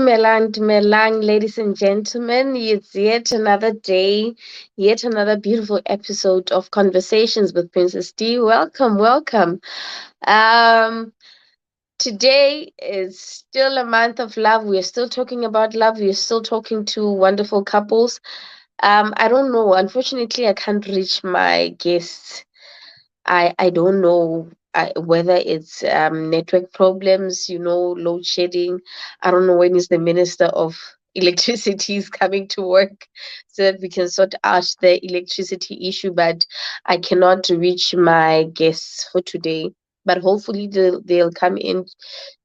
Dumelang, ladies and gentlemen. It's yet another day, yet another beautiful episode of Conversations with Princess D. Welcome, welcome. Um, Today is still a month of love. We are still talking about love. We are still talking to wonderful couples. I don't know. Unfortunately, I can't reach my guests. I don't know whether it's network problems, load shedding. I don't know when is the minister of electricity is coming to work so that we can sort out the electricity issue. But I cannot reach my guests for today. But hopefully they'll come in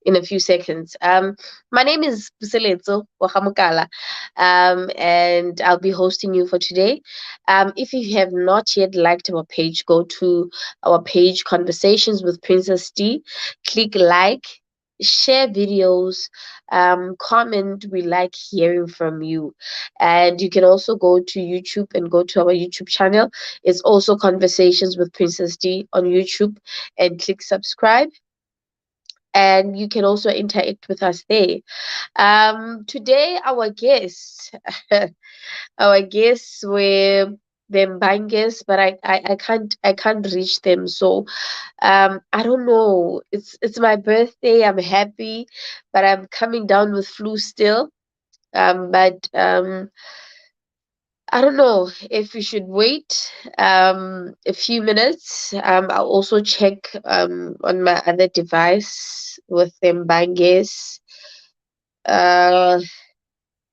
a few seconds. My name is Puseletso Wahamukala, and I'll be hosting you for today. If you have not yet liked our page, go to our page, Conversations with Princess D. Click like, share videos, comment. We like hearing from you. And you can also go to YouTube and go to our YouTube channel. It's also Conversations with Princess D on YouTube, and click subscribe, and you can also interact with us there. Today our guests, our guests were them bangers, but I can't reach them. So I don't know. It's my birthday. I'm happy, but I'm coming down with flu still. But I don't know if we should wait a few minutes. I'll also check on my other device with them bangers. Uh,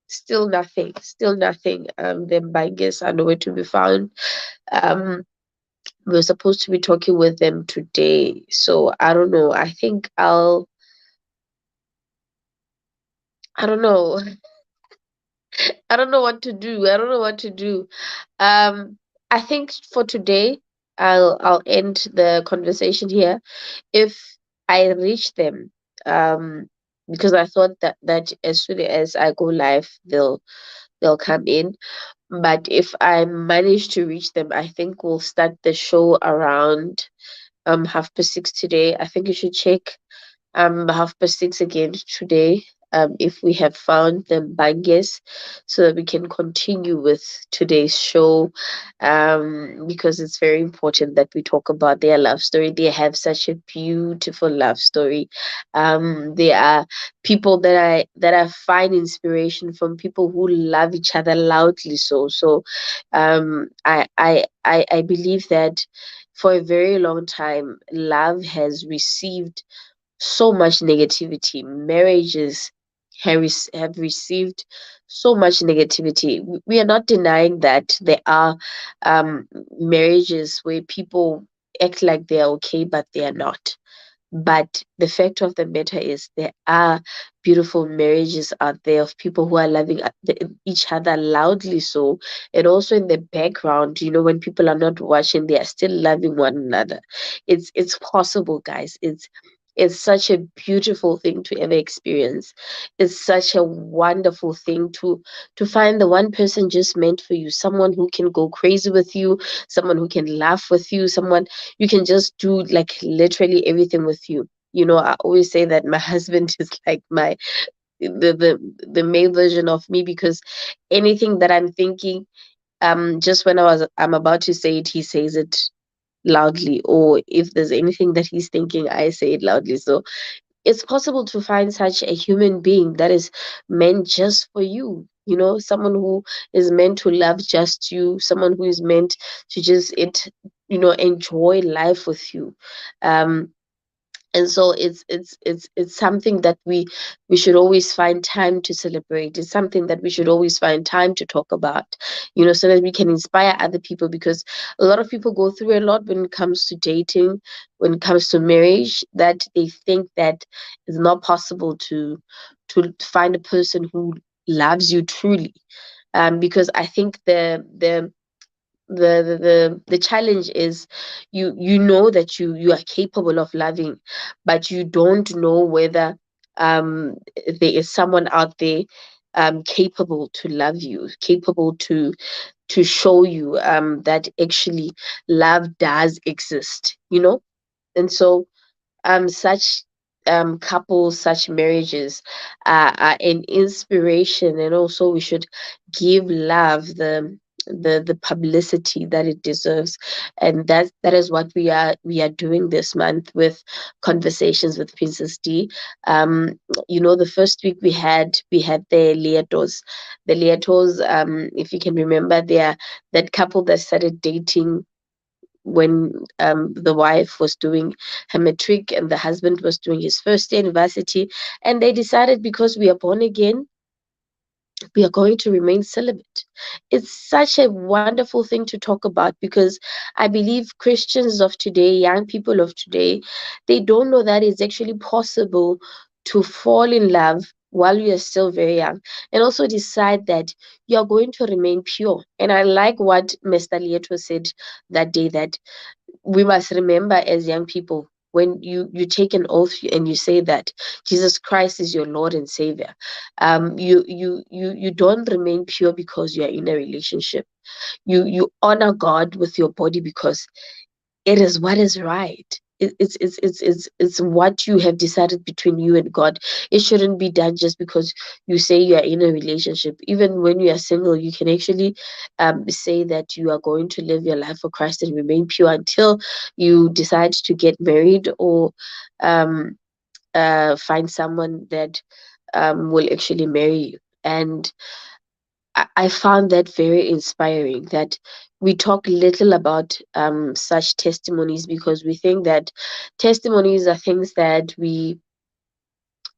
Still nothing. Still nothing. Them bangers are nowhere to be found. Um, we're supposed to be talking with them today, so I don't know. I don't know. I don't know what to do. I don't know what to do. Um, I think for today, I'll end the conversation here. If I reach them, um, because I thought that as soon as I go live, they'll come in. But if I manage to reach them, I think we'll start the show around 6:30 today. I think you should check 6:30 again today, if we have found them bangers, so that we can continue with today's show, because it's very important that we talk about their love story. They have such a beautiful love story. They are people that I find inspiration from, people who love each other loudly. I believe that for a very long time, love has received so much negativity. Marriages have received so much negativity. We are not denying that there are marriages where people act like they're okay, but they are not. But the fact of the matter is, there are beautiful marriages out there of people who are loving each other loudly. So, and also in the background, when people are not watching, they are still loving one another. It's possible, guys. It's such a beautiful thing to ever experience. It's such a wonderful thing to find the one person just meant for you, someone who can go crazy with you, someone who can laugh with you, someone you can just do like literally everything with you. I always say that my husband is like the male version of me, because anything that I'm thinking, just when I'm about to say it, he says it loudly. Or if there's anything that he's thinking, I say it loudly. So it's possible to find such a human being that is meant just for you. Someone who is meant to love just you, someone who is meant to just enjoy life with you. um and so it's something that we should always find time to celebrate. It's something that we should always find time to talk about, so that we can inspire other people, because a lot of people go through a lot when it comes to dating, when it comes to marriage, that they think that it's not possible to find a person who loves you truly. Because I think the challenge is, you know that you are capable of loving, but you don't know whether there is someone out there capable to love you, capable to show you that actually love does exist. And so such couples, such marriages are an inspiration, and also we should give love the publicity that it deserves. And that is what we are doing this month with Conversations with Princess D. The first week we had the Leatos. If you can remember, they are that couple that started dating when the wife was doing her matric and the husband was doing his first year university, and they decided, because we are born again, we are going to remain celibate. It's such a wonderful thing to talk about, because I believe Christians of today, young people of today, they don't know that it's actually possible to fall in love while you are still very young, and also decide that you are going to remain pure. And I like what Mr. Lieto said that day, that we must remember as young people, when you take an oath and you say that Jesus Christ is your Lord and Savior, you don't remain pure because you are in a relationship. You honor God with your body, because it is what is right. It's what you have decided between you and God. It shouldn't be done just because you say you are in a relationship. Even when you are single, you can actually say that you are going to live your life for Christ and remain pure until you decide to get married, or um, find someone that will actually marry you. And I found that very inspiring, that we talk little about such testimonies, because we think that testimonies are things that we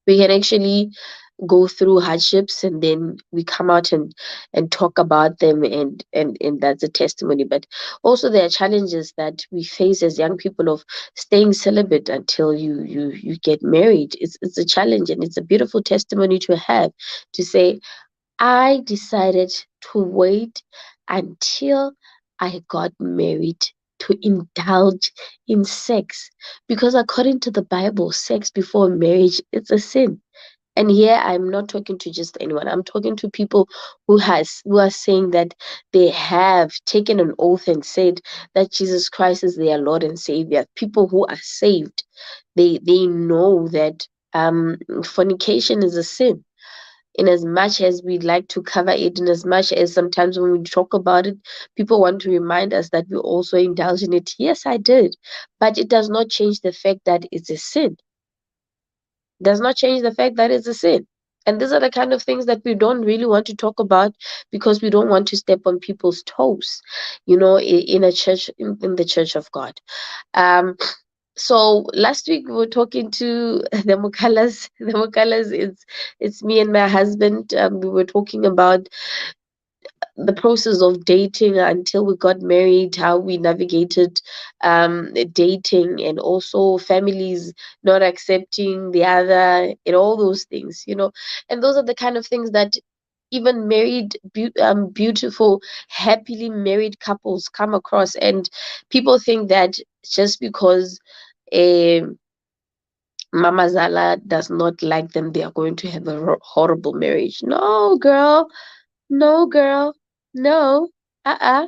can actually go through hardships, and then we come out and talk about them, and that's a testimony. But also there are challenges that we face as young people, of staying celibate until you get married. It's a challenge, and it's a beautiful testimony to have, to say, I decided to wait until I got married to indulge in sex, because according to the Bible, sex before marriage, it's a sin. And here I'm not talking to just anyone. I'm talking to people who are saying that they have taken an oath and said that Jesus Christ is their Lord and Savior. People who are saved, they know that fornication is a sin. In as much as we like to cover it, in as much as sometimes when we talk about it, people want to remind us that we also indulge in it. Yes, I did. But it does not change the fact that it's a sin. Does not change the fact that it's a sin. And these are the kind of things that we don't really want to talk about, because we don't want to step on people's toes, in a church, in the church of God. Um, so last week we were talking to the Mukalas. The Mukalas, it's me and my husband. We were talking about the process of dating until we got married, how we navigated dating, and also families not accepting the other, and all those things, And those are the kind of things that even beautiful, happily married couples come across, and people think that just because a Mama Zala does not like them, they are going to have a horrible marriage. No, girl. No, girl. No. Uh-uh.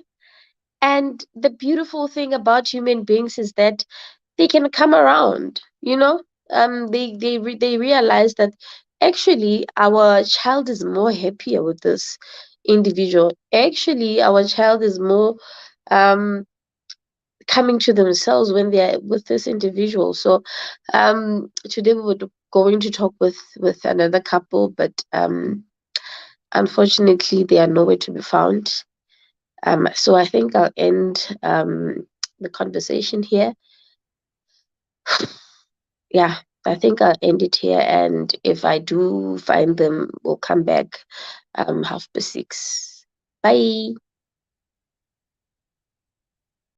And the beautiful thing about human beings is that they can come around. They realize that actually our child is more happier with this individual. Actually, our child is more um coming to themselves when they're with this individual. So today we were going to talk with another couple, but unfortunately they are nowhere to be found. So I think I'll end the conversation here. Yeah, I think I'll end it here, and if I do find them, we'll come back 6:30. Bye.